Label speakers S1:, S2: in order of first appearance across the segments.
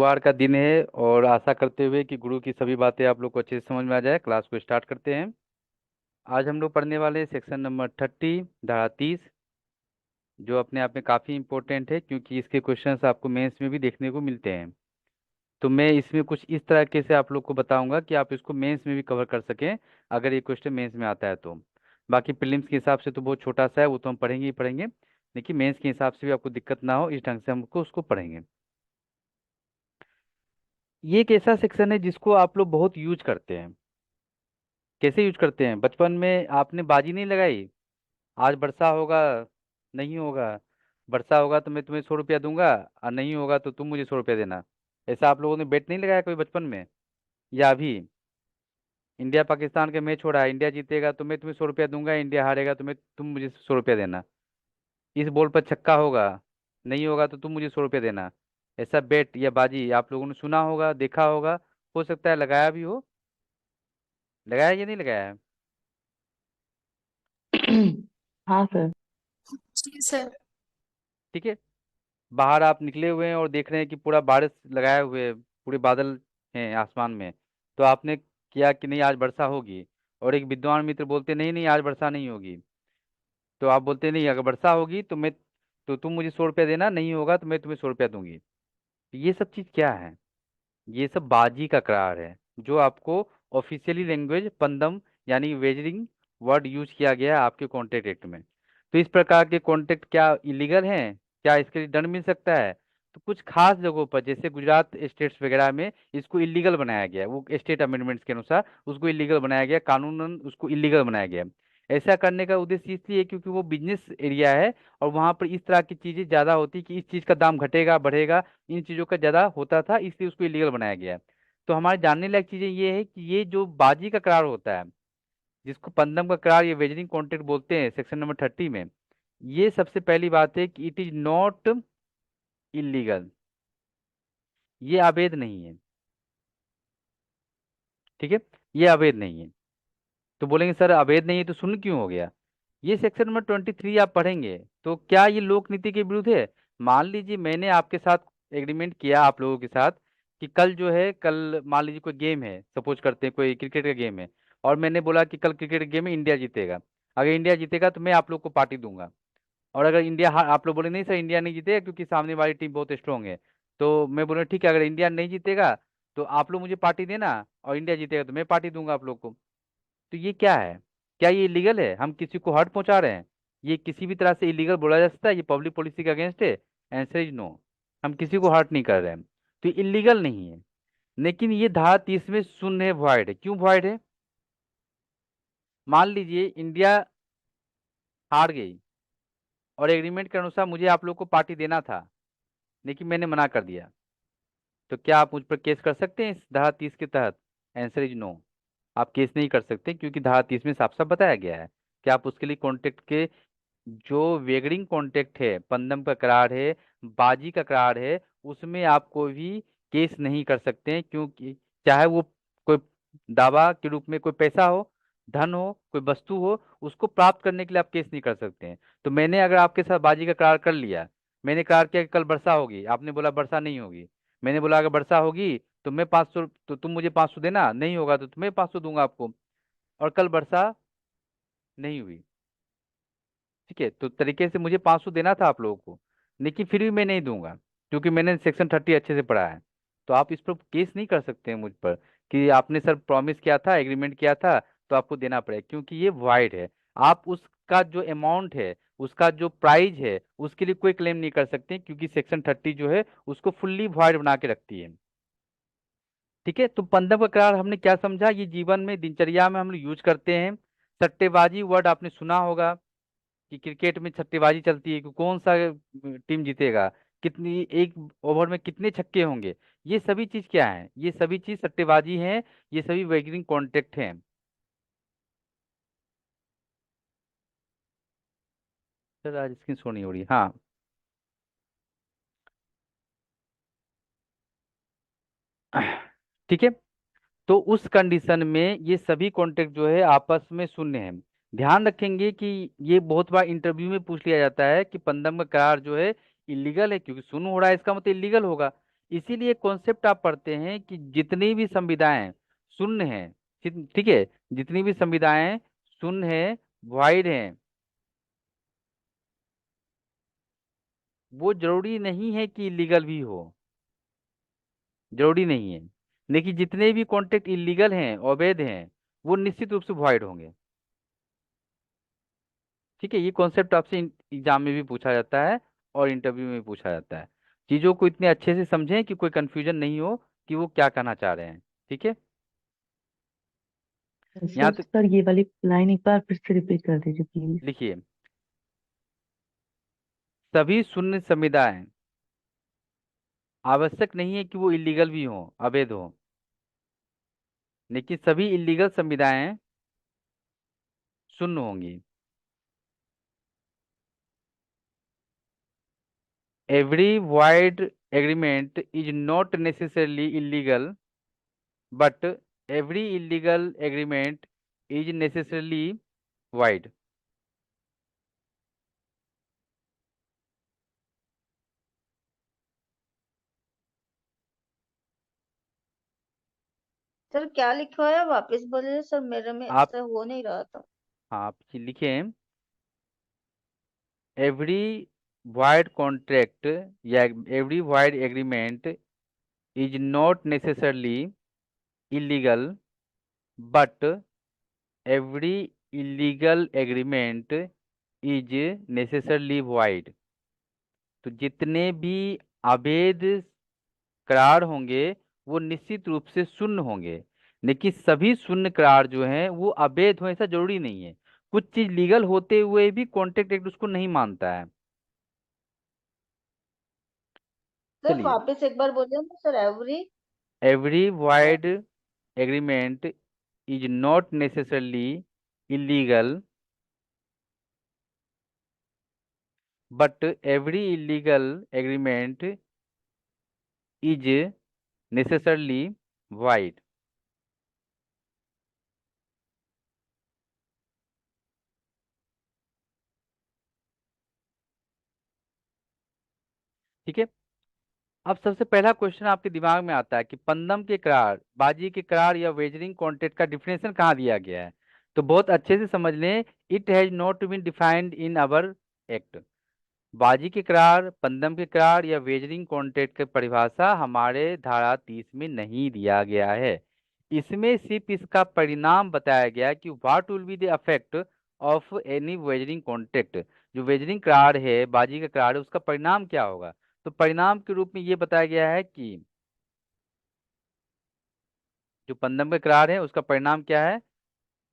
S1: बुधवार का दिन है और आशा करते हुए कि गुरु की सभी बातें आप लोग को अच्छे से समझ में आ जाए, क्लास को स्टार्ट करते हैं। आज हम लोग पढ़ने वाले हैं सेक्शन नंबर 30, धारा 30, जो अपने आप में काफ़ी इंपॉर्टेंट है क्योंकि इसके क्वेश्चंस आपको मेंस में भी देखने को मिलते हैं। तो मैं इसमें कुछ इस तरीके से आप लोग को बताऊंगा कि आप इसको मेंस में भी कवर कर सकें, अगर ये क्वेश्चन मेंस में आता है तो। बाकी प्रीलिम्स के हिसाब से तो बहुत छोटा सा है, वो तो हम पढ़ेंगे ही पढ़ेंगे, लेकिन मेंस के हिसाब से भी आपको दिक्कत ना हो इस ढंग से हमको उसको पढ़ेंगे। ये एक ऐसा सेक्शन है जिसको आप लोग बहुत यूज करते हैं। कैसे यूज करते हैं? बचपन में आपने बाजी नहीं लगाई, आज वर्षा होगा, नहीं होगा, वर्षा होगा तो मैं तुम्हें 100 रुपया दूंगा और नहीं होगा तो तुम मुझे 100 रुपया देना। ऐसा आप लोगों ने बेट नहीं लगाया कोई बचपन में? या अभी इंडिया पाकिस्तान के मैच हो रहा है, इंडिया जीतेगा तो मैं तुम्हें 100 रुपया दूंगा, इंडिया हारेगा तो मैं तुम मुझे 100 रुपया देना। इस बॉल पर छक्का होगा, नहीं होगा तो तुम मुझे 100 रुपया देना। ऐसा बेट या बाजी आप लोगों ने सुना होगा, देखा होगा, हो सकता है लगाया भी हो। लगाया या नहीं लगाया है?
S2: हाँ सर।
S3: जी सर।
S1: ठीक है। बाहर आप निकले हुए हैं और देख रहे हैं कि पूरा बारिश लगाए हुए है, पूरे बादल हैं आसमान में। तो आपने किया कि नहीं आज वर्षा होगी, और एक विद्वान मित्र बोलते नहीं नहीं आज वर्षा नहीं होगी। तो आप बोलते नहीं, अगर वर्षा होगी तो मैं, तो तुम मुझे 100 रुपया देना, नहीं होगा तो मैं तुम्हें 100 रुपया दूंगी। तो ये सब चीज़ क्या है? ये सब बाजी का करार है, जो आपको ऑफिशियली लैंग्वेज पंदम यानी वेजरिंग वर्ड यूज किया गया है आपके कॉन्ट्रैक्ट एक्ट में। तो इस प्रकार के कॉन्ट्रैक्ट क्या इलीगल हैं? क्या इसके लिए दंड मिल सकता है? तो कुछ खास जगहों पर जैसे गुजरात स्टेट्स वगैरह में इसको इलीगल बनाया गया है, वो स्टेट अमेंडमेंट्स के अनुसार उसको इलीगल बनाया गया, कानूनन उसको इलीगल बनाया गया है। ऐसा करने का उद्देश्य इसलिए है क्योंकि वो बिजनेस एरिया है और वहाँ पर इस तरह की चीज़ें ज़्यादा होती कि इस चीज़ का दाम घटेगा बढ़ेगा, इन चीज़ों का ज़्यादा होता था, इसलिए उसको इलीगल बनाया गया है। तो हमारे जानने लायक चीज़ें ये है कि ये जो बाजी का करार होता है, जिसको पंदम का करार या वेजरिंग कॉन्ट्रैक्ट बोलते हैं सेक्शन नंबर 30 में, ये सबसे पहली बात है कि इट इज नॉट इलीगल, ये अवैध नहीं है। ठीक है, ये अवैध नहीं है। तो बोलेंगे सर अवैध नहीं है तो शून्य क्यों हो गया? ये सेक्शन नंबर 23 आप पढ़ेंगे तो क्या ये लोक नीति के विरुद्ध है? मान लीजिए मैंने आपके साथ एग्रीमेंट किया, आप लोगों के साथ, कि कल जो है, कल मान लीजिए कोई गेम है, सपोज करते हैं कोई क्रिकेट का गेम है, और मैंने बोला कि कल क्रिकेट गेम में इंडिया जीतेगा। अगर इंडिया जीतेगा तो मैं आप लोग को पार्टी दूंगा। और अगर इंडिया हार, आप लोग बोले नहीं सर इंडिया नहीं जीतेगा क्योंकि सामने वाली टीम बहुत स्ट्रांग है, तो मैं बोला ठीक है, अगर इंडिया नहीं जीतेगा तो आप लोग मुझे पार्टी देना, और इंडिया जीतेगा तो मैं पार्टी दूंगा आप लोग को। तो ये क्या है? क्या ये इलीगल है? हम किसी को हर्ट पहुंचा रहे हैं? ये किसी भी तरह से इलीगल बोला जा सकता है? ये पब्लिक पॉलिसी के अगेंस्ट है? Answer is no. हम किसी को हर्ट नहीं कर रहे हैं, तो ये इलीगल नहीं है। लेकिन ये धारा 30 में शून्य है, वॉइड है। क्यों वॉइड है? मान लीजिए इंडिया हार गई और एग्रीमेंट के अनुसार मुझे आप लोग को पार्टी देना था, लेकिन मैंने मना कर दिया, तो क्या आप मुझ पर केस कर सकते हैं इस धारा 30 के तहत? Answer is no. आप केस नहीं कर सकते क्योंकि धारा 30 में साफ साफ बताया गया है कि आप उसके लिए कॉन्ट्रैक्ट के, जो वेगरिंग कॉन्ट्रैक्ट है, पंदम का करार है, बाजी का करार है, उसमें आप कोई भी केस नहीं कर सकते हैं, क्योंकि चाहे वो कोई दावा के रूप में कोई पैसा हो, धन हो, कोई वस्तु हो, उसको प्राप्त करने के लिए आप केस नहीं कर सकते हैं। तो मैंने अगर आपके साथ बाजी का करार कर लिया, मैंने करार किया कि कल वर्षा होगी, आपने बोला वर्षा नहीं होगी, मैंने बोला अगर वर्षा होगी तो मैं 500, तो तुम मुझे 500 देना, नहीं होगा तो तुम्हें 500 दूंगा आपको, और कल वर्षा नहीं हुई। ठीक है, तो तरीके से मुझे 500 देना था आप लोगों को, लेकिन फिर भी मैं नहीं दूंगा क्योंकि मैंने सेक्शन 30 अच्छे से पढ़ा है। तो आप इस पर केस नहीं कर सकते हैं मुझ पर कि आपने सर प्रॉमिस किया था, एग्रीमेंट किया था, तो आपको देना पड़ेगा, क्योंकि ये वाइड है। आप उसका जो अमाउंट है, उसका जो प्राइस है, उसके लिए कोई क्लेम नहीं कर सकते क्योंकि सेक्शन 30 जो है उसको फुल्ली वाइड बना के रखती है। ठीक है, तो पंदम का करार हमने क्या समझा? ये जीवन में दिनचर्या में हम लोग यूज करते हैं। सट्टेबाजी वर्ड आपने सुना होगा कि क्रिकेट में सट्टेबाजी चलती है कि कौन सा टीम जीतेगा, कितनी एक ओवर में कितने छक्के होंगे। ये सभी चीज क्या है? ये सभी चीज सट्टेबाजी हैं, ये सभी वैगरिंग कॉन्ट्रैक्ट हैं। सर आज स्क्रीन शो नहीं हो रही, हाँ। ठीक है, तो उस कंडीशन में ये सभी कॉन्ट्रैक्ट जो है आपस में शून्य है। ध्यान रखेंगे कि ये बहुत बार इंटरव्यू में पूछ लिया जाता है कि पंदम का करार जो है इलीगल है, क्योंकि शून्य हो रहा है इसका मतलब इलीगल होगा। इसीलिए कॉन्सेप्ट आप पढ़ते हैं कि जितनी भी संविदाएं शून्य हैं, ठीक है, जितनी भी संविदाएं शून्य हैं, void हैं, वो जरूरी नहीं है कि इलीगल भी हो, जरूरी नहीं है। लेकिन जितने भी कॉन्ट्रैक्ट इलीगल हैं, अवैध हैं, वो निश्चित रूप से void होंगे। ठीक है, ये कॉन्सेप्ट आपसे एग्जाम में भी पूछा जाता है और इंटरव्यू में भी पूछा जाता है। चीजों को इतने अच्छे से समझें कि कोई कंफ्यूजन नहीं हो कि वो क्या कहना चाह रहे हैं। ठीक है, यहाँ
S2: सर
S1: तो
S2: सर ये वाली लाइन एक बार फिर से रिपीट कर दीजिए प्लीज।
S1: लिखिए, सभी शून्य संविदाएं, आवश्यक नहीं है कि वो इलीगल भी हों, अवैध हों, लेकिन सभी इलीगल संविदाएं शून्य होंगी। Every void agreement is not necessarily illegal, but every illegal agreement is necessarily void.
S3: Sir क्या लिखा है, वापस बोलिए सर, मेरे में
S1: आप,
S3: से हो नहीं रहा था।
S1: हाँ, आप लिखें, एवरी void कॉन्ट्रैक्ट या every void agreement is not necessarily illegal, but every illegal agreement is necessarily void। तो जितने भी अवैध करार होंगे वो निश्चित रूप से शून्य होंगे, लेकिन सभी शून्य करार जो हैं वो अवैध हो ऐसा जरूरी नहीं है। कुछ चीज लीगल होते हुए भी कॉन्ट्रैक्ट एक्ट उसको नहीं मानता है।
S3: सर
S1: चलिए,
S3: वापस एक बार बोलिए ना sir, every.
S1: Every void agreement is not necessarily illegal, but every illegal agreement is necessarily void। ठीक है, अब सबसे पहला क्वेश्चन आपके दिमाग में आता है कि पंदम के करार, बाजी के करार या वेजरिंग कॉन्ट्रैक्ट का डिफिनेशन कहाँ दिया गया है। तो बहुत अच्छे से समझ लें, it has not been defined in our act. बाजी के करार, पंदम के करार या वेजरिंग कॉन्ट्रैक्ट की परिभाषा हमारे धारा 30 में नहीं दिया गया है। इसमें सिर्फ इसका परिणाम बताया गया है कि what will be the effect of any wagering contract. जो वेजरिंग करार है, बाजी का करार है, उसका परिणाम क्या होगा। तो परिणाम के रूप में ये बताया गया है कि जो पंदम का करार है उसका परिणाम क्या है।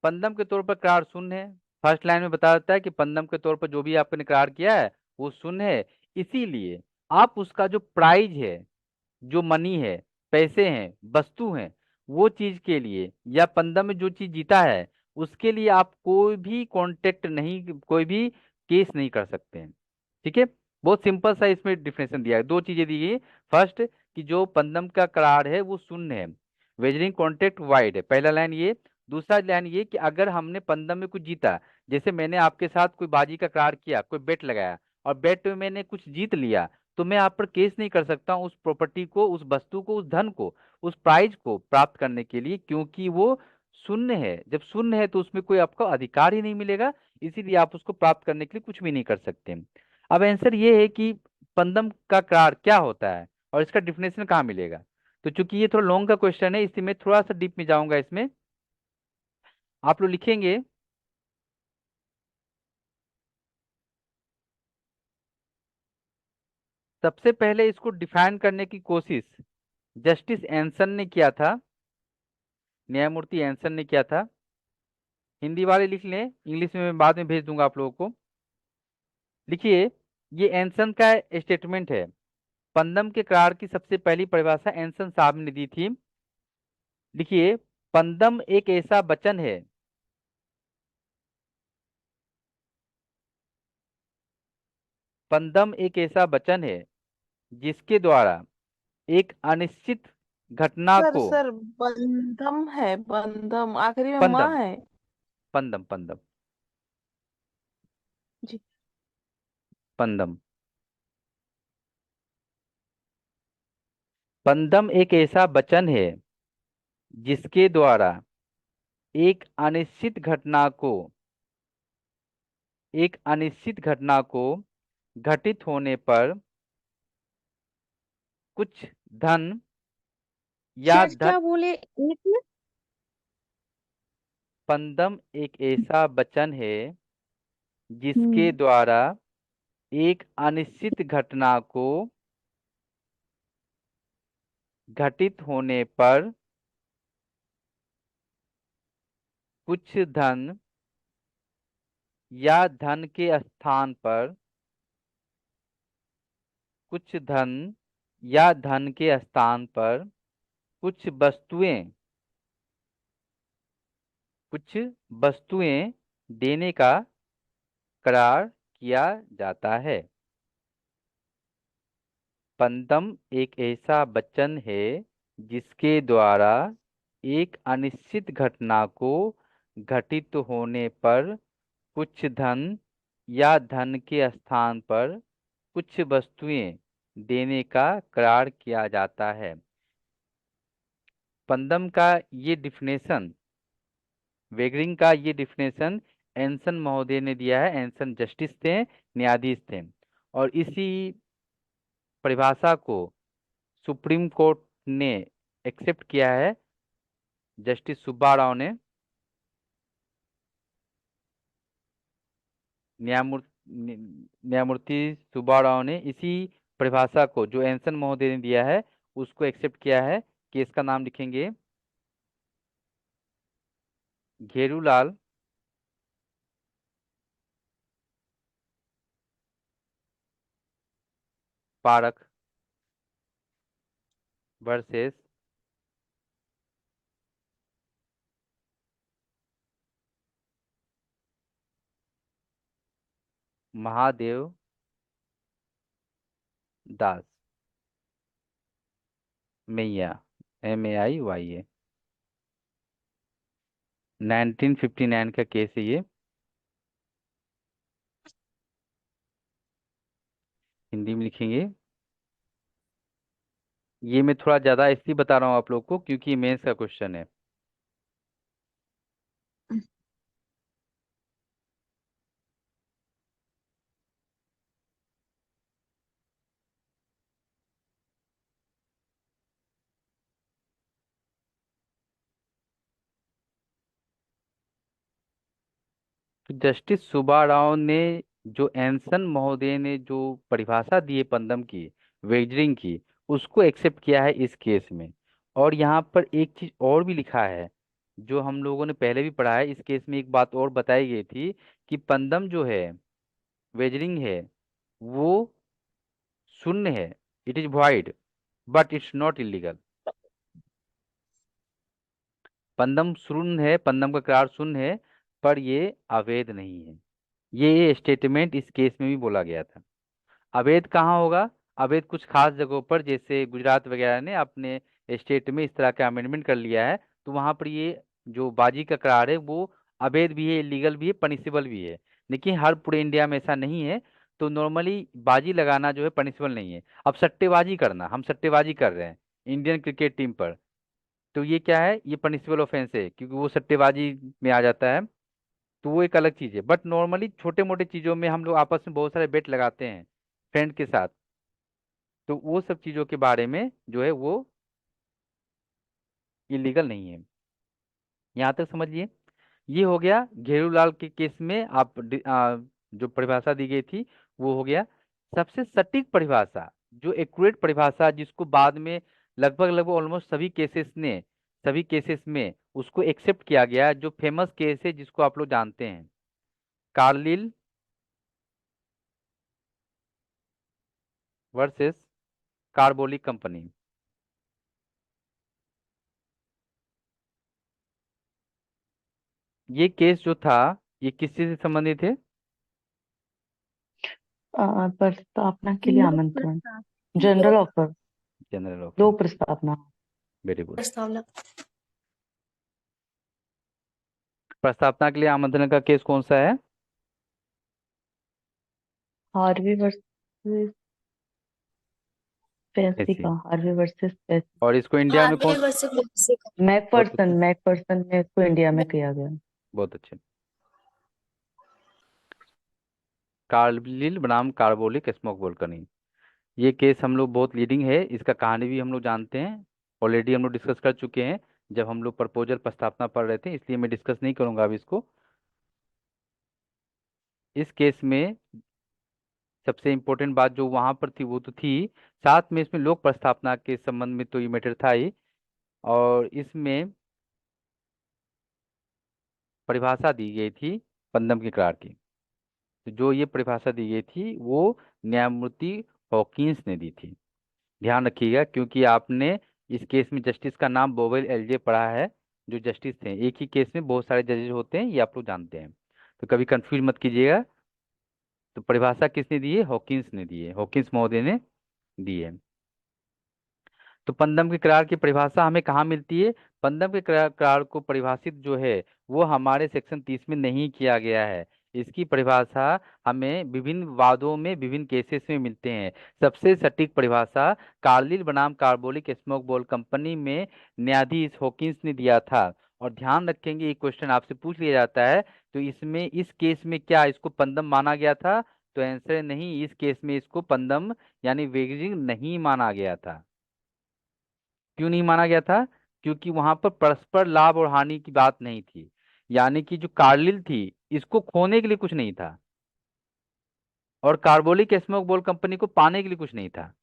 S1: पंदम के तौर पर करार शून्य है। फर्स्ट लाइन में बता देता है कि पंदम के तौर पर जो भी आपने करार किया है वो शून्य है। इसीलिए आप उसका जो प्राइज है, जो मनी है, पैसे हैं, वस्तु हैं, वो चीज के लिए या पंदम में जो चीज जीता है उसके लिए आप कोई भी कॉन्टेक्ट नहीं, कोई भी केस नहीं कर सकते हैं। ठीक है, बहुत सिंपल सा इसमें डिफिनेशन दिया है, दो चीजें दी गई। फर्स्ट, कि जो पंदम का करार है वो शून्य है, वेजरिंग कॉन्ट्रैक्ट वाइड है, पहला लाइन ये। दूसरा लाइन ये कि अगर हमने पंदम में कुछ जीता, जैसे मैंने आपके साथ कोई बाजी का करार किया, कोई बेट लगाया और बेट में मैंने कुछ जीत लिया, तो मैं आप पर केस नहीं कर सकता हूँ उस प्रॉपर्टी को, उस वस्तु को, उस धन को, उस प्राइज को प्राप्त करने के लिए, क्योंकि वो शून्य है। जब शून्य है तो उसमें कोई आपको अधिकार ही नहीं मिलेगा, इसीलिए आप उसको प्राप्त करने के लिए कुछ भी नहीं कर सकते। अब आंसर ये है कि पंदम का करार क्या होता है और इसका डिफिनेशन कहाँ मिलेगा। तो चूंकि ये थोड़ा लॉन्ग का क्वेश्चन है, इसलिए मैं थोड़ा सा डीप में जाऊंगा इसमें। आप लोग लिखेंगे, सबसे पहले इसको डिफाइन करने की कोशिश जस्टिस एंसन ने किया था, न्यायमूर्ति एंसन ने किया था। हिंदी वाले लिख लें, इंग्लिश में मैं बाद में भेज दूंगा आप लोगों को। लिखिए, ये एंसन का स्टेटमेंट है। पंदम के करार की सबसे पहली परिभाषा एंसन साहब ने दी थी। लिखिए, पंदम एक ऐसा वचन है, पंदम एक ऐसा वचन है जिसके द्वारा एक अनिश्चित घटना
S4: सर
S1: को,
S4: सर बंधम है, बंधम आखिरी में माँ
S1: पंदम,
S4: है।
S1: पंदम, पंदम,
S4: जी।
S1: पंदम, पंदम एक ऐसा वचन है जिसके द्वारा एक अनिश्चित घटना को एक अनिश्चित घटना को घटित होने पर कुछ धन या
S5: सर
S1: धन
S5: क्या बोले एक में?
S1: पंदम एक ऐसा वचन है जिसके
S5: हम्म।
S1: द्वारा एक अनिश्चित घटना को घटित होने पर कुछ धन या धन के स्थान पर कुछ धन या धन के स्थान पर कुछ वस्तुएं कुछ वस्तुएं देने का करार किया जाता है। पंदम एक ऐसा वचन है जिसके द्वारा एक अनिश्चित घटना को घटित होने पर कुछ धन या धन के स्थान पर कुछ वस्तुएं देने का करार किया जाता है। पंदम का ये डिफिनेशन वेगरिंग का ये डिफिनेशन एंसन महोदय ने दिया है। एंसन जस्टिस थे, न्यायाधीश थे, और इसी परिभाषा को सुप्रीम कोर्ट ने एक्सेप्ट किया है। जस्टिस सुब्बा राव ने न्यायमूर्ति सुब्बा राव ने इसी परिभाषा को जो एंसन महोदय ने दिया है उसको एक्सेप्ट किया है। केस का नाम लिखेंगे घेरूलाल पारख वर्सेस महादेव दास मैया MAIYA। 1959 का केस है ये। हिंदी में लिखेंगे। ये मैं थोड़ा ज़्यादा इसलिए बता रहा हूँ आप लोग को क्योंकि मेंस का क्वेश्चन है। तो जस्टिस सुब्बा राव ने जो एंसन महोदय ने जो परिभाषा दी है पंदम की वेजरिंग की उसको एक्सेप्ट किया है इस केस में। और यहाँ पर एक चीज और भी लिखा है जो हम लोगों ने पहले भी पढ़ा है। इस केस में एक बात और बताई गई थी कि पंदम जो है वेजरिंग है वो शून्य है। It is void but it's not illegal. पंदम शून्य है, पंदम का करार शून्य है, पर ये अवैध नहीं है। ये स्टेटमेंट इस केस में भी बोला गया था। अवैध कहाँ होगा? अवैध कुछ खास जगहों पर, जैसे गुजरात वगैरह ने अपने स्टेट में इस तरह का अमेंडमेंट कर लिया है, तो वहां पर ये जो बाजी का करार है वो अवैध भी है, इलीगल भी है, पनिशेबल भी है। लेकिन हर पूरे इंडिया में ऐसा नहीं है। तो नॉर्मली बाजी लगाना जो है पनिशेबल नहीं है। अब सट्टेबाजी करना, हम सट्टेबाजी कर रहे हैं इंडियन क्रिकेट टीम पर, तो ये क्या है? ये पनिशेबल ऑफेंस है क्योंकि वो सट्टेबाजी में आ जाता है। तो वो एक अलग चीज़ है। बट नॉर्मली छोटे मोटे चीज़ों में हम लोग आपस में बहुत सारे बेट लगाते हैं फ्रेंड के साथ, तो वो सब चीज़ों के बारे में जो है वो इलीगल नहीं है। यहाँ तक समझिए। ये हो गया घेरूलाल के केस में जो परिभाषा दी गई थी वो हो गया। सबसे सटीक परिभाषा, जो एक्यूरेट परिभाषा, जिसको बाद में लगभग लगभग ऑलमोस्ट सभी केसेस में उसको एक्सेप्ट किया गया, जो फेमस केस है जिसको आप लोग जानते हैं, कार्लिल वर्सेस कार्बोलिक कंपनी। ये केस जो था ये किस चीज से संबंधित है?
S2: प्रस्तावना के लिए आमंत्रण, जनरल ऑफर,
S1: जनरल
S2: दो
S1: ऑफर।
S2: प्रस्तावना।
S1: Very good.
S5: प्रस्तावना।
S1: प्रस्तावना के लिए आमंत्रण का केस कौन सा है?
S2: हार्वी वर्सेस पेसी
S1: ऐसी।
S2: का, हार्वे वर्सेस पेसी।
S1: और इसको इंडिया में कौन।
S5: हार्वे वर्सेस मेसी का।
S1: बहुत अच्छे।
S2: मैकफर्सन में इसको इंडिया में किया गया।
S1: बहुत अच्छे। कार्लिल बनाम कार्बोलिक स्मोक वोल्कनिक, ये केस हम लोग बहुत लीडिंग है, इसका कहानी भी हम लोग जानते हैं, ऑलरेडी हम लोग डिस्कस कर चुके हैं जब हम लोग प्रपोजल प्रस्तावना पढ़ रहे थे, इसलिए मैं डिस्कस नहीं करूंगा अभी इसको। इस केस में सबसे इम्पोर्टेंट बात जो वहां पर थी वो तो थी, साथ में इसमें लोक प्रस्तावना के संबंध में तो ये मैटर था ही, और इसमें परिभाषा दी गई थी पंदम के करार की। तो जो ये परिभाषा दी गई थी वो न्यायमूर्ति हॉकिंस ने दी थी। ध्यान रखिएगा, क्योंकि आपने इस केस में जस्टिस का नाम बोवेल एलजे पढ़ा है। जो जस्टिस थे, एक ही केस में बहुत सारे जजेस होते हैं, ये आप लोग जानते हैं, तो कभी कंफ्यूज मत कीजिएगा। तो परिभाषा किसने दी है? हॉकिंस ने दी है, हॉकिंस महोदय ने दी है। तो पंदम के करार की परिभाषा हमें कहाँ मिलती है? पंदम के करार को परिभाषित जो है वो हमारे सेक्शन 30 में नहीं किया गया है। इसकी परिभाषा हमें विभिन्न वादों में, विभिन्न केसेस में मिलते हैं। सबसे सटीक परिभाषा कार्लिल बनाम कार्बोलिक स्मोक बॉल कंपनी में न्यायाधीश हॉकिंस ने दिया था। और ध्यान रखेंगे, ये क्वेश्चन आपसे पूछ लिया जाता है, तो इसमें इस केस में क्या इसको पंदम माना गया था? तो आंसर नहीं, इस केस में इसको पंदम यानी वेजिंग नहीं माना गया था। क्यों नहीं माना गया था? क्योंकि वहां पर परस्पर लाभ और हानि की बात नहीं थी, यानी कि जो कार्लिल थी इसको खोने के लिए कुछ नहीं था, और कार्बोलिक स्मोक बॉल कंपनी को पाने के लिए कुछ नहीं था,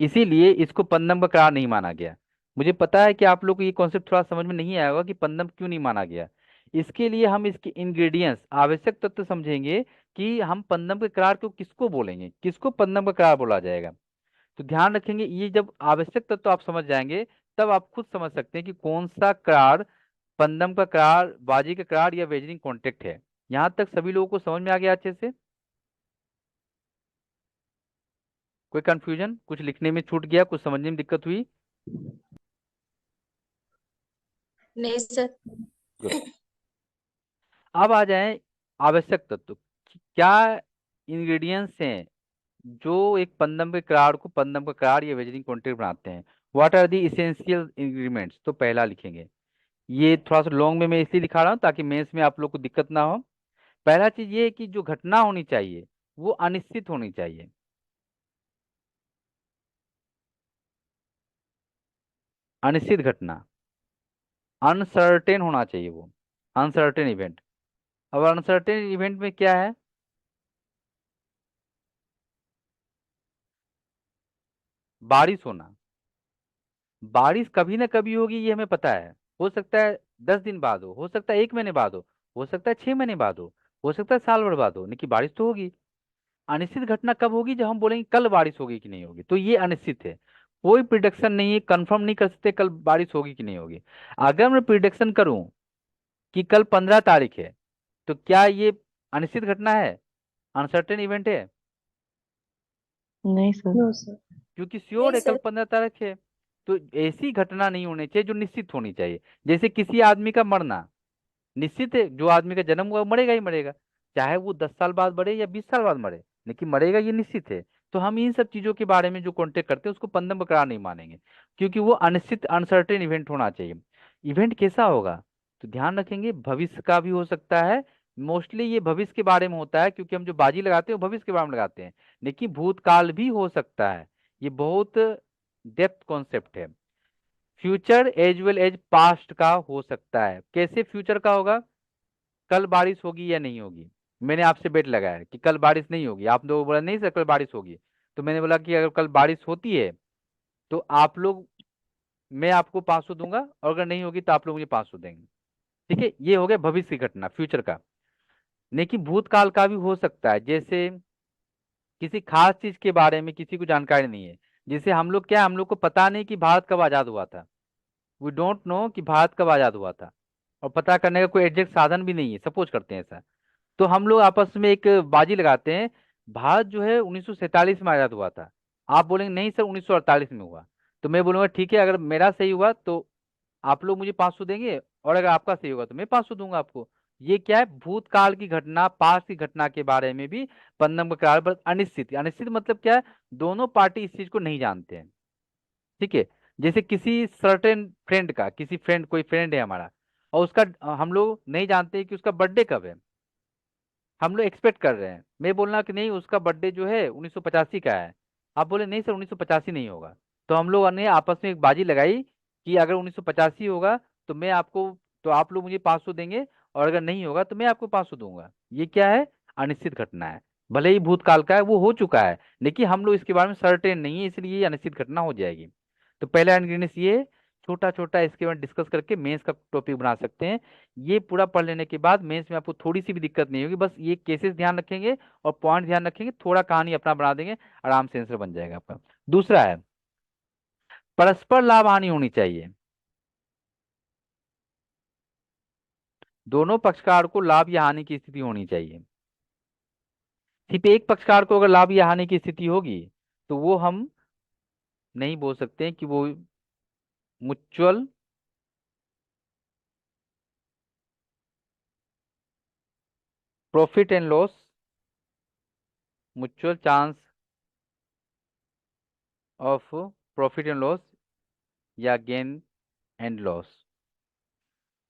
S1: इसीलिए इसको पंदम का करार नहीं माना गया। मुझे पता है कि आप लोग को ये कॉन्सेप्ट थोड़ा समझ में नहीं आएगा कि पंदम क्यों नहीं माना गया। इसके लिए हम इसके इंग्रेडिएंट्स, आवश्यक तत्व समझेंगे कि हम पंदम के करार को किसको बोलेंगे, किसको पंदम का करार बोला जाएगा। तो ध्यान रखेंगे, ये जब आवश्यक तत्व आप समझ जाएंगे तब आप खुद समझ सकते हैं कि कौन सा करार पंदम का करार, बाजी का करार या वेजनिंग कॉन्ट्रैक्ट है। यहां तक सभी लोगों को समझ में आ गया अच्छे से? कोई कंफ्यूजन, कुछ लिखने में छूट गया, कुछ समझने में दिक्कत हुई?
S5: नहीं सर।
S1: Good. अब आ जाए आवश्यक तत्व, क्या इंग्रेडिएंट्स हैं जो एक पंदम के करार को पंदम का करार या वेजनिंग कॉन्ट्रैक्ट बनाते हैं। What are the essential ingredients? तो पहला लिखेंगे, ये थोड़ा सा लॉन्ग में मैं इसलिए दिखा रहा हूँ ताकि मेंस में आप लोग को दिक्कत ना हो। पहला चीज ये है कि जो घटना होनी चाहिए वो अनिश्चित होनी चाहिए। अनिश्चित घटना, अनसर्टेन होना चाहिए वो, अनसर्टेन इवेंट। अब अनसर्टेन इवेंट में क्या है? बारिश होना। बारिश कभी ना कभी होगी, ये हमें पता है। हो सकता है 10 दिन बाद हो सकता है 1 महीने बाद हो सकता है 6 महीने बाद हो सकता है साल भर बाद हो, लेकिन बारिश तो होगी। अनिश्चित घटना कब होगी? जब हम बोलेंगे कल बारिश होगी कि नहीं होगी, तो ये अनिश्चित है, कोई प्रिडिक्शन नहीं है, कंफर्म नहीं कर सकते कल बारिश होगी कि नहीं होगी। अगर मैं प्रिडिक्शन करूं कि कल 15 तारीख है, तो क्या ये अनिश्चित घटना है, अनसर्टेन इवेंट है?
S2: नहीं सर।
S5: No sir.
S1: क्योंकि
S5: नहीं
S1: श्योर है कल
S5: सर।
S1: 15 तारीख है। तो ऐसी घटना नहीं होनी चाहिए जो निश्चित होनी चाहिए। जैसे किसी आदमी का मरना निश्चित है, जो आदमी का जन्म हुआ वो मरेगा ही मरेगा, चाहे वो 10 साल बाद मरे या 20 साल बाद मरे, लेकिन मरेगा, ये निश्चित है। तो हम इन सब चीजों के बारे में जो कॉन्टेक्ट करते हैं उसको पंदम का करार नहीं मानेंगे, क्योंकि वो अनिश्चित अनसर्टेन इवेंट होना चाहिए। इवेंट कैसा होगा? तो ध्यान रखेंगे, भविष्य का भी हो सकता है। मोस्टली ये भविष्य के बारे में होता है, क्योंकि हम जो बाजी लगाते हैं वो भविष्य के बारे में लगाते हैं, लेकिन भूतकाल भी हो सकता है। ये बहुत डेप्थ कॉन्सेप्ट है। Future as well as past का हो सकता है। कैसे फ्यूचर का होगा? कल बारिश होगी या नहीं होगी, मैंने आपसे बेट लगाया कि कल बारिश नहीं होगी, आप लोगों बोला नहीं सर कल बारिश होगी, तो मैंने बोला कि अगर कल बारिश होती है तो आप लोग, मैं आपको 500 दूंगा, और अगर नहीं होगी तो आप लोग मुझे 500 देंगे। ठीक है, ये हो गया भविष्य की घटना, फ्यूचर का। लेकिन भूतकाल का भी हो सकता है, जैसे किसी खास चीज के बारे में किसी को जानकारी नहीं है। जैसे हम लोग, क्या हम लोग को पता नहीं कि भारत कब आजाद हुआ था, वी डोंट नो कि भारत कब आजाद हुआ था, और पता करने का कोई एग्जैक्ट साधन भी नहीं है, सपोज करते हैं ऐसा। तो हम लोग आपस में एक बाजी लगाते हैं, भारत जो है 1947 में आजाद हुआ था। आप बोलेंगे नहीं सर 1948 में हुआ, तो मैं बोलूंगा ठीक है, अगर मेरा सही हुआ तो आप लोग मुझे 500 देंगे, और अगर आपका सही होगा तो मैं 500 दूंगा आपको। ये क्या है? भूतकाल की घटना, पास्ट की घटना के बारे में भी पंदम का करार, पर अनिश्चित। अनिश्चित मतलब क्या है? दोनों पार्टी इस चीज को नहीं जानते हैं। ठीक है। जैसे किसी सर्टेन फ्रेंड का, किसी फ्रेंड, कोई फ्रेंड है हमारा, और उसका हम लोग नहीं जानते कि उसका बर्थडे कब है। हम लोग एक्सपेक्ट कर रहे हैं, मैं बोलना कि नहीं उसका बर्थडे जो है 1985 का है। आप बोले नहीं सर 1985 नहीं होगा। तो हम लोगों ने आपस में एक बाजी लगाई कि अगर 1985 होगा तो मैं आपको, तो आप लोग मुझे 500 देंगे, और अगर नहीं होगा तो मैं आपको 500 दूंगा। ये क्या है? अनिश्चित घटना है। भले ही भूतकाल का है, वो हो चुका है, लेकिन हम लोग इसके बारे में सर्टेन नहीं है, इसलिए ये अनिश्चित घटना हो जाएगी। तो पहला इंग्रेडिएंट्स ये, छोटा छोटा इसके बाद डिस्कस करके मेंस का टॉपिक बना सकते हैं। ये पूरा पढ़ लेने के बाद मेंस में आपको थोड़ी सी भी दिक्कत नहीं होगी, बस ये केसेस ध्यान रखेंगे और पॉइंट ध्यान रखेंगे, थोड़ा कहानी अपना बना देंगे, आराम से आंसर बन जाएगा आपका। दूसरा है, परस्पर लाभ हानि होनी चाहिए। दोनों पक्षकार को लाभ या हानि की स्थिति होनी चाहिए। सिर्फ एक पक्षकार को अगर लाभ या हानि की स्थिति होगी तो वो हम नहीं बोल सकते हैं कि वो mutual profit and loss, mutual chance of profit and loss, या गेन एंड लॉस।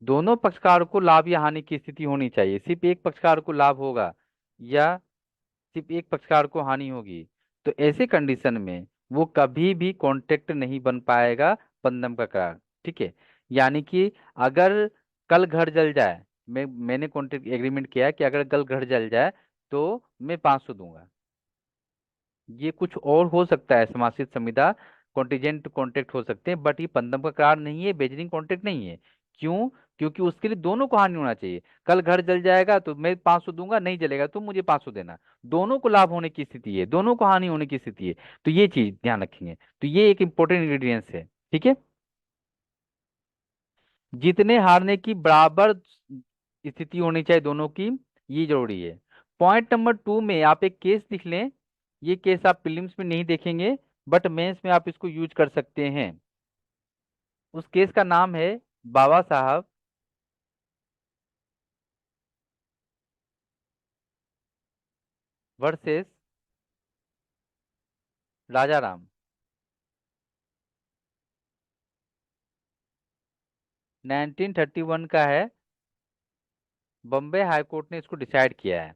S1: दोनों पक्षकार को लाभ या हानि की स्थिति होनी चाहिए। सिर्फ एक पक्षकार को लाभ होगा या सिर्फ एक पक्षकार को हानि होगी, तो ऐसे कंडीशन में वो कभी भी कॉन्ट्रैक्ट नहीं बन पाएगा, बंधन का करार। ठीक है। यानी कि अगर कल घर जल जाए, मैंने कॉन्ट्रैक्ट एग्रीमेंट किया है कि अगर कल घर जल जाए तो मैं 500 दूंगा। ये कुछ और हो सकता है, समासित संविदा, कॉन्टिजेंट कॉन्ट्रैक्ट हो सकते हैं, बट ये बंधन का करार नहीं है, बेजरिंग कॉन्ट्रैक्ट नहीं है। क्यों? क्योंकि उसके लिए दोनों को हानि होना चाहिए। कल घर जल जाएगा तो मैं 500 दूंगा, नहीं जलेगा तो मुझे 500 देना। दोनों को लाभ होने की स्थिति है, दोनों को हानि होने की स्थिति है। तो ये चीज ध्यान रखेंगे। तो ये एक इंपॉर्टेंट इंग्रेडिएंट्स है। ठीक है। जीतने हारने की बराबर स्थिति होनी चाहिए दोनों की, ये जरूरी है। पॉइंट नंबर 2 में आप एक केस लिख लें। ये केस आप प्रीलिम्स में नहीं देखेंगे, बट मेंस में आप इसको यूज कर सकते हैं। उस केस का नाम है बाबा साहब वर्सेस राजा राम। 1931 का है। बम्बे हाई कोर्ट ने इसको डिसाइड किया है।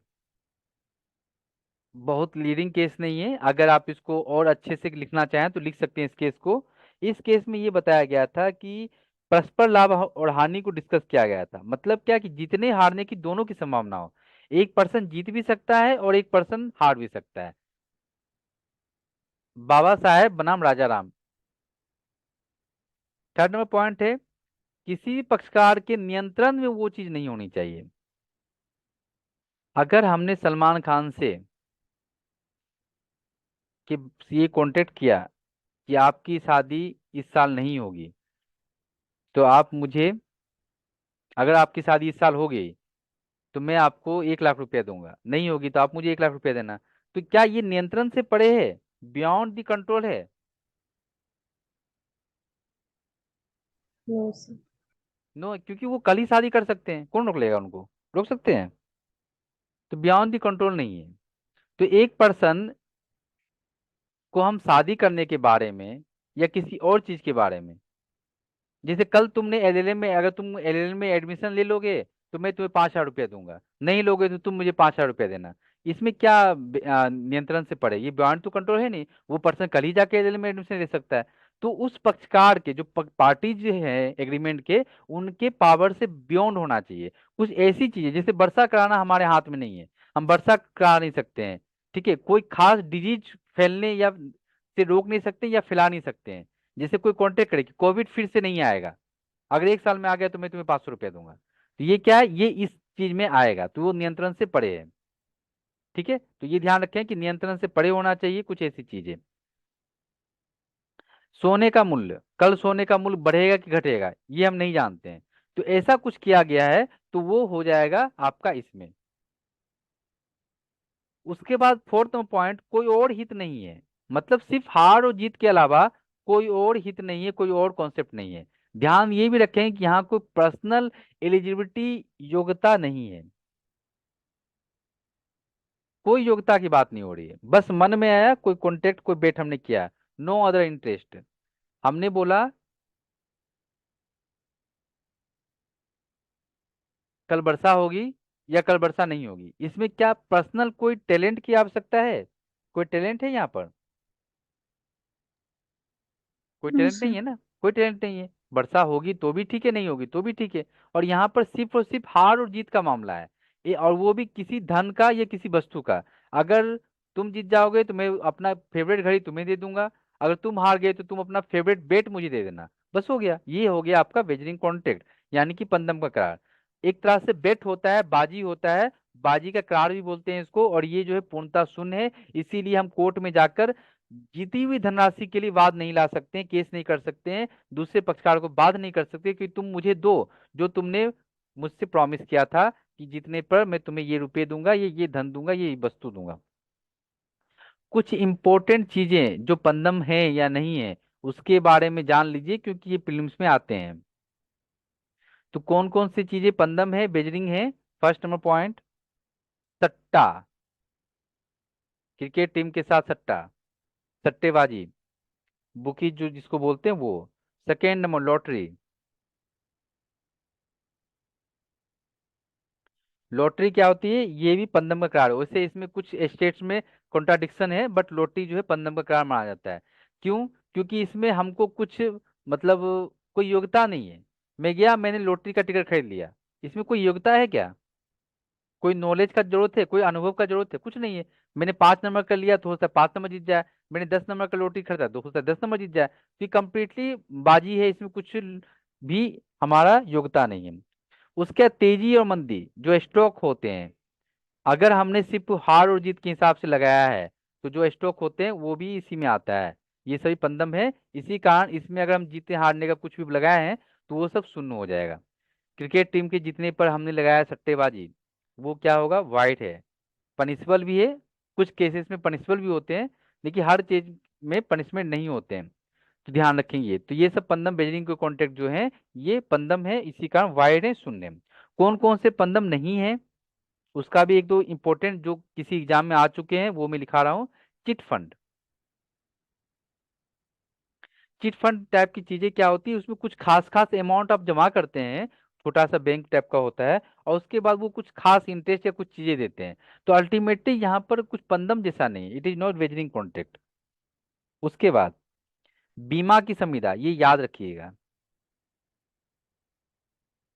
S1: बहुत लीडिंग केस नहीं है, अगर आप इसको और अच्छे से लिखना चाहें तो लिख सकते हैं इस केस को। इस केस में ये बताया गया था कि परस्पर लाभ और हानि को डिस्कस किया गया था। मतलब क्या कि जीतने हारने की दोनों की संभावना हो। एक पर्सन जीत भी सकता है और एक पर्सन हार भी सकता है। बाबा साहेब बनाम राजा राम। थर्ड नंबर पॉइंट है, किसी पक्षकार के नियंत्रण में वो चीज नहीं होनी चाहिए। अगर हमने सलमान खान से कि ये कॉन्टेक्ट किया कि आपकी शादी इस साल नहीं होगी, तो आप मुझे, अगर आपकी शादी इस साल हो गई तो मैं आपको 1 लाख रुपया दूंगा, नहीं होगी तो आप मुझे 1 लाख रुपया देना। तो क्या ये नियंत्रण से परे है? बियॉन्ड द कंट्रोल है?
S5: No sir.
S1: नो, क्योंकि वो कल ही शादी कर सकते हैं, कौन रोक लेगा उनको? रोक सकते हैं। तो बियॉन्ड द कंट्रोल नहीं है। तो एक पर्सन को हम शादी करने के बारे में या किसी और चीज के बारे में, जैसे कल तुमने एलएलएम में, अगर तुम एलएलएम में एडमिशन ले लोगे तो मैं तुम्हें 5,000 रुपया दूंगा, नहीं लोगे तो तुम मुझे 5,000 रुपया देना। इसमें क्या नियंत्रण से पड़े? ये बियॉन्ड टू कंट्रोल है नहीं। वो पर्सन कल ही जाके एलएलएम में एडमिशन ले सकता है। तो उस पक्षकार के जो पार्टी जो है एग्रीमेंट के, उनके पावर से बियॉन्ड होना चाहिए। कुछ ऐसी चीजें, जैसे वर्षा कराना हमारे हाथ में नहीं है, हम वर्षा करा नहीं सकते हैं। ठीक है। कोई खास डिजीज फैलने या से रोक नहीं सकते या फैला नहीं सकते हैं। जैसे कोई कॉन्टेक्ट करे कि कोविड फिर से नहीं आएगा, अगर 1 साल में आ गया तो मैं तुम्हें 500 रुपया दूंगा, तो ये क्या है? ये इस चीज में आएगा, तो वो नियंत्रण से परे है। ठीक है। तो ये ध्यान रखें कि नियंत्रण से परे होना चाहिए कुछ ऐसी चीजें। सोने का मूल्य, कल सोने का मूल्य बढ़ेगा कि घटेगा ये हम नहीं जानते हैं, तो ऐसा कुछ किया गया है तो वो हो जाएगा आपका इसमें। उसके बाद फोर्थ पॉइंट, कोई और हित नहीं है। मतलब सिर्फ हार और जीत के अलावा कोई और हित नहीं है, कोई और कॉन्सेप्ट नहीं है। ध्यान ये भी रखें कि यहाँ कोई पर्सनल एलिजिबिलिटी, योग्यता नहीं है। कोई योग्यता की बात नहीं हो रही है, बस मन में आया कोई कॉन्टेक्ट, कोई बेट हमने किया, नो अदर इंटरेस्ट। हमने बोला कल वर्षा होगी या कल वर्षा नहीं होगी। इसमें क्या पर्सनल कोई टैलेंट की आवश्यकता है? कोई टैलेंट है यहाँ पर? कोई
S5: नो
S1: टैलेंट नहीं
S5: सर।
S1: है ना, कोई टैलेंट नहीं है। वर्षा होगी तो भी ठीक है, नहीं होगी तो भी ठीक है। और यहाँ पर सिर्फ और सिर्फ हार और जीत का मामला है। और वो भी किसी धन का या किसी वस्तु का। अगर तुम जीत जाओगे तो मैं अपना फेवरेट घड़ी तुम्हें दे दूंगा। अगर तुम हार गए तो तुम अपना फेवरेट बेट मुझे दे देना। बस हो गया, ये हो गया आपका वेजरिंग कॉन्ट्रैक्ट, यानी कि पंदम का करार। एक तरह से बेट होता है, बाजी होता है, बाजी का करार भी बोलते हैं इसको। और ये जो है पूर्णतः शून्य है, इसीलिए हम कोर्ट में जाकर जीती हुई धनराशि के लिए वाद नहीं ला सकते हैं, केस नहीं कर सकते हैं, दूसरे पक्षकार को बाध नहीं कर सकते कि तुम मुझे दो जो तुमने मुझसे प्रॉमिस किया था कि जितने पर मैं तुम्हें ये रुपए दूंगा, ये धन दूंगा, ये वस्तु दूंगा। कुछ इंपॉर्टेंट चीजें जो पंदम है या नहीं है उसके बारे में जान लीजिए, क्योंकि ये प्रीलिम्स में आते हैं। तो कौन कौन सी चीजें पंदम है, बेजरिंग है? फर्स्ट नंबर पॉइंट, सट्टा, क्रिकेट टीम के साथ सट्टा, सट्टेबाजी, बुकी जो जिसको बोलते हैं वो। सेकेंड नंबर लॉटरी, लॉटरी क्या होती है? ये भी पंदम का करार है। वैसे इसमें कुछ स्टेट्स में कॉन्ट्राडिक्शन है, बट लॉटरी जो है पंदम का करार माना जाता है। क्यों? क्योंकि इसमें हमको कुछ मतलब कोई योग्यता नहीं है। मैं गया, मैंने लॉटरी का टिकट खरीद लिया, इसमें कोई योग्यता है क्या? कोई नॉलेज का जरूरत है, कोई अनुभव का जरूरत है? कुछ नहीं है। मैंने 5 नंबर का लिया तो हो सकता है 5 नंबर जीत जाए, मैंने 10 नंबर का लॉटरी खरीदा तो हो सकता है 10 नंबर जीत जाए। तो ये कंप्लीटली बाजी है, इसमें कुछ भी हमारा योग्यता नहीं है। उसके बाद तेजी और मंदी जो स्टॉक होते हैं, अगर हमने सिर्फ हार और जीत के हिसाब से लगाया है तो जो स्टॉक होते हैं वो भी इसी में आता है। ये सभी पंदम है। इसी कारण इसमें अगर हम जीते हारने का कुछ भी लगाए हैं तो वो सब शून्य हो जाएगा। क्रिकेट टीम के जितने पर हमने लगाया सट्टेबाजी, वो क्या होगा? वाइट है। पनिशबल भी है, कुछ केसेस में पनिशबल भी होते हैं, लेकिन हर चीज में पनिशमेंट नहीं होते हैं। तो ध्यान रखेंगे। तो ये सब पंदम बेजरिंग के कॉन्टेक्ट जो है ये पंदम है, इसी कारण वाइड है, शून्य है। कौन कौन से पंदम नहीं है उसका भी एक दो इंपॉर्टेंट जो किसी एग्जाम में आ चुके हैं वो मैं लिखा रहा हूँ। Chit fund, chit fund type की चीजें क्या होती है? उसमें कुछ खास खास अमाउंट आप जमा करते हैं, छोटा सा बैंक टाइप का होता है, और उसके बाद वो कुछ खास इंटरेस्ट या कुछ चीजें देते हैं। तो अल्टीमेटली यहाँ पर कुछ पंदम जैसा नहीं, it is not wagering contract. उसके बाद बीमा की संविदा, ये याद रखिएगा।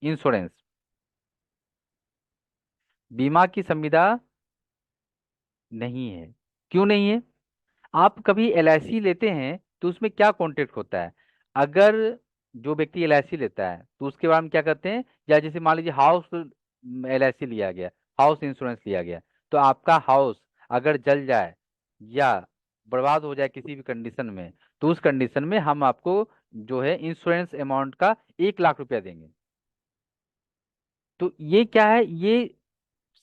S1: इंश्योरेंस, बीमा की संविदा नहीं है। क्यों नहीं है? आप कभी एलआईसी लेते हैं तो उसमें क्या कॉन्ट्रैक्ट होता है? अगर जो व्यक्ति एलआईसी लेता है तो उसके बारे में क्या करते हैं, या जैसे मान लीजिए हाउस एलआईसी लिया गया, हाउस इंश्योरेंस लिया गया, तो आपका हाउस अगर जल जाए या बर्बाद हो जाए किसी भी कंडीशन में, तो उस कंडीशन में हम आपको जो है इंश्योरेंस अमाउंट का 1 लाख रुपया देंगे। तो ये क्या है? ये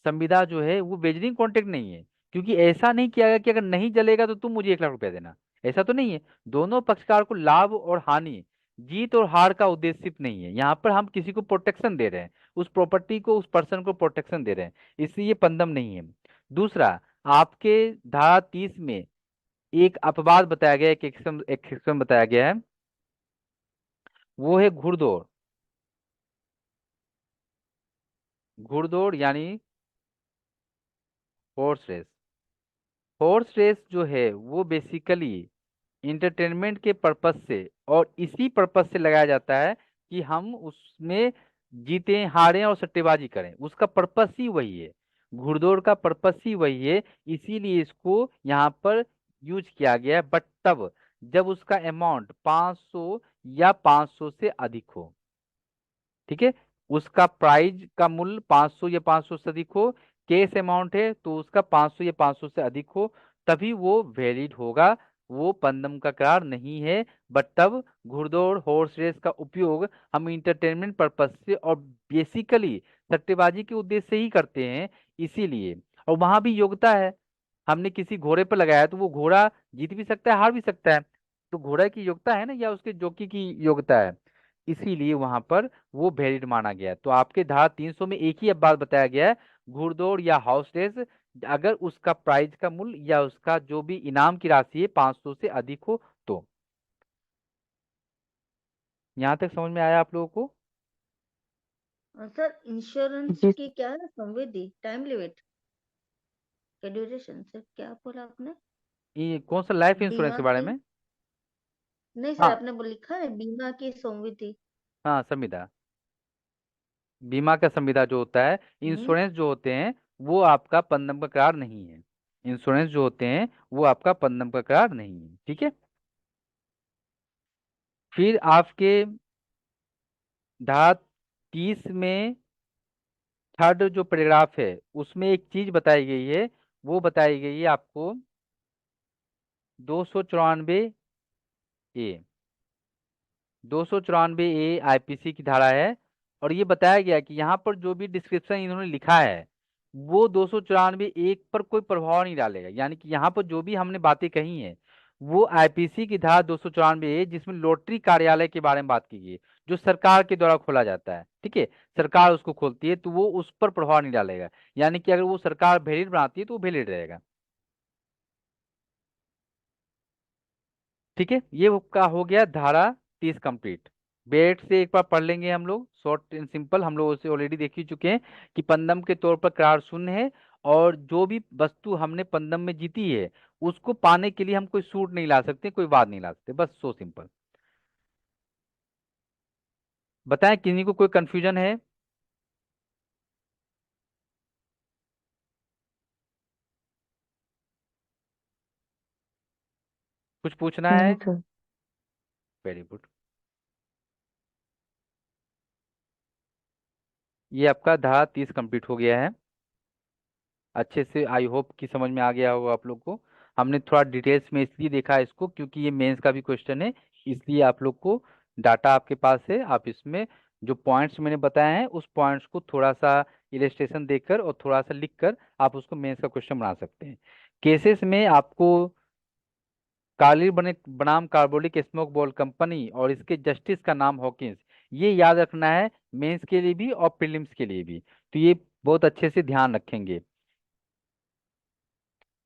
S1: संविदा जो है वो वेजरिंग कॉन्ट्रैक्ट नहीं है, क्योंकि ऐसा नहीं किया गया कि अगर नहीं जलेगा तो तुम मुझे 1 लाख रुपया देना। ऐसा तो नहीं है। दोनों पक्षकार को लाभ और हानि, जीत और हार का उद्देश्य सिर्फ नहीं है, यहाँ पर हम किसी को प्रोटेक्शन दे रहे हैं, उस प्रॉपर्टी को, उस पर्सन को प्रोटेक्शन दे रहे हैं, इसलिए ये पंदम नहीं है। दूसरा, आपके धारा 30 में एक अपवाद बताया गया है, एक एक्सेप्शन बताया गया है, वो है घुड़दौड़। घुड़दौड़ यानी हॉर्स रेस। हॉर्स रेस जो है वो बेसिकली इंटरटेनमेंट के पर्पस से और इसी पर्पस से लगाया जाता है कि हम उसमें जीतें हारें और सट्टेबाजी करें, उसका पर्पस ही वही है। घुड़दौड़ का पर्पस ही वही है, इसीलिए इसको यहाँ पर यूज किया गया है, बट तब जब उसका अमाउंट 500 या 500 से अधिक हो। ठीक है, उसका प्राइज का मूल्य 500 या 500 से अधिक हो, केस अमाउंट है तो उसका 500 या 500 से अधिक हो, तभी वो वैलिड होगा। वो पंदम का करार नहीं है। बट तब घुड़दौड़ हॉर्स रेस का उपयोग हम इंटरटेनमेंट पर्पस से और बेसिकली सट्टेबाजी के उद्देश्य से ही करते हैं, इसीलिए। और वहां भी योग्यता है, हमने किसी घोड़े पर लगाया तो वो घोड़ा जीत भी सकता है, हार भी सकता है। तो घोड़ा की योग्यता है ना, या उसके जॉकी की योग्यता है, इसीलिए वहां पर वो वैलिड माना गया है। तो आपके धारा 300 में एक ही अब बात बताया गया है, घुड़दौड़ या हॉर्स रेस अगर उसका प्राइज का मूल्य या उसका जो भी इनाम की राशि है 500 से अधिक हो तो। यहाँ तक समझ में आया आप लोगों को?
S3: सर इंश्योरेंस
S2: जी
S3: की क्या है संविधि, टाइम लिमिट, ड्यूरेशन सर क्या बोला आपने?
S1: ये कौन सा लाइफ इंश्योरेंस
S3: बीमा
S1: के बारे
S3: की,
S1: में?
S3: नहीं सर
S1: हाँ
S3: आपने लिखा है बीमा की संविधि।
S1: हाँ, संविदा। बीमा का संविदा जो होता है,
S3: हम्म।
S1: इंश्योरेंस जो होते हैं वो आपका पन्नम का करार नहीं है। इंश्योरेंस जो होते हैं वो आपका पन्नम का करार नहीं है, ठीक है। फिर आपके धारा 30 में थर्ड जो पैराग्राफ है उसमें एक चीज बताई गई है, वो बताई गई है आपको 294 ए। 294 ए आईपीसी की धारा है। और ये बताया गया कि यहाँ पर जो भी डिस्क्रिप्शन इन्होंने लिखा है वो 294 ए पर कोई प्रभाव नहीं डालेगा। यानी कि यहाँ पर जो भी हमने बातें कही हैं वो आईपीसी की धारा 294 ए, जिसमें लॉटरी कार्यालय के बारे में बात की गई है, जो सरकार के द्वारा खोला जाता है, ठीक है, सरकार उसको खोलती है, तो वो उस पर प्रभाव नहीं डालेगा। यानी कि अगर वो सरकार वैलिड बनाती है तो वो वैलिड रहेगा, ठीक है। ये का हो गया धारा 30 कंप्लीट। बेट से एक बार पढ़ लेंगे हम लोग, शॉर्ट एंड सिंपल, हम लोग उसे ऑलरेडी देख ही चुके हैं कि पंदम के तौर पर करार शून्य है, और जो भी वस्तु हमने पंदम में जीती है उसको पाने के लिए हम कोई सूट नहीं ला सकते, कोई वाद नहीं ला सकते, बस सो सिंपल। बताएं किसी को कोई कंफ्यूजन है? कुछ पूछना है?
S2: नहीं सर।
S1: Very good. ये आपका धारा 30 कंप्लीट हो गया है अच्छे से, आई होप कि समझ में आ गया होगा आप लोग को। हमने थोड़ा डिटेल्स में इसलिए देखा है इसको क्योंकि ये मेंस का भी क्वेश्चन है, इसलिए आप लोग को डाटा आपके पास है, आप इसमें जो पॉइंट्स मैंने बताए हैं उस पॉइंट्स को थोड़ा सा इलेस्ट्रेशन देकर और थोड़ा सा लिख कर आप उसको मेंस का क्वेश्चन बना सकते हैं। केसेस में आपको कार्लिल बनाम कार्बोलिक स्मोक बॉल कंपनी और इसके जस्टिस का नाम हॉकिंस, ये याद रखना है मेंस के लिए भी और प्रीलिम्स के लिए भी, तो ये बहुत अच्छे से ध्यान रखेंगे।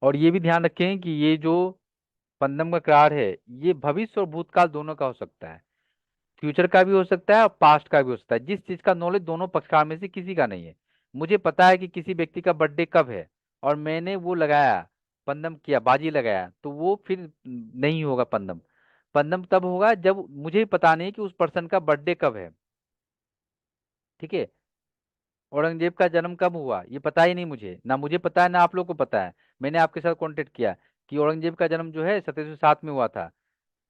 S1: और ये भी ध्यान रखें कि ये जो स्पंदन का करार है ये भविष्य और भूतकाल दोनों का हो सकता है, फ्यूचर का भी हो सकता है और पास्ट का भी हो सकता है। जिस चीज का नॉलेज दोनों पक्षकार में से किसी का नहीं है, मुझे पता है कि किसी व्यक्ति का बर्थडे कब है और मैंने वो लगाया, पंदम किया, बाजी लगाया, तो वो फिर नहीं होगा पंदम। पंदम तब होगा जब मुझे ही पता नहीं कि उस पर्सन का बर्थडे कब है, ठीक है। औरंगजेब का जन्म कब हुआ ये पता ही नहीं मुझे, ना मुझे पता है ना आप लोग को पता है। मैंने आपके साथ कांटेक्ट किया कि औरंगजेब का जन्म जो है 1707 में हुआ था,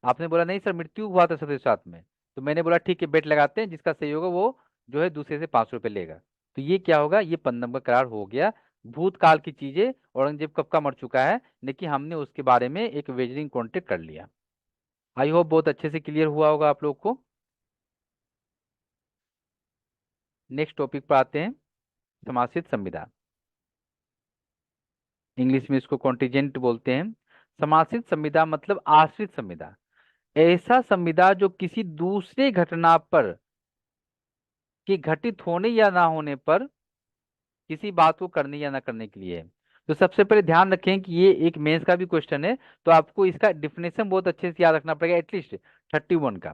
S1: आपने बोला नहीं सर मृत्यु हुआ था 1707 में, तो मैंने बोला ठीक है बेट लगाते हैं, जिसका सही होगा वो जो है दूसरे से 500 रुपये लेगा। तो ये क्या होगा, ये पंदम का करार हो गया। भूतकाल की चीजें, औरंगजेब कब का मर चुका है, लेकिन हमने उसके बारे में एक वेजरिंग कॉन्टेक्ट कर लिया। आई होप बहुत अच्छे से क्लियर हुआ होगा आप लोग को। नेक्स्ट टॉपिक पर आते हैं, समासित संविदा। इंग्लिश में इसको कॉन्टिजेंट बोलते हैं। समासित संविदा मतलब आश्रित संविदा, ऐसा संविदा जो किसी दूसरे घटना पर कि घटित होने या ना होने पर किसी बात को करने या ना करने के लिए है। तो सबसे पहले ध्यान रखें कि ये एक मेंस का भी क्वेश्चन है, तो आपको इसका डिफिनेशन बहुत अच्छे से याद रखना पड़ेगा, एटलीस्ट 31 का।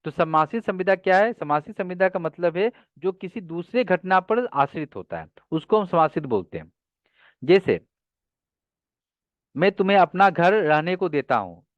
S1: तो समासित संविदा क्या है? समासित संविदा का मतलब है जो किसी दूसरे घटना पर आश्रित होता है, उसको हम समासित बोलते हैं। जैसे मैं तुम्हें अपना घर रहने को देता हूँ,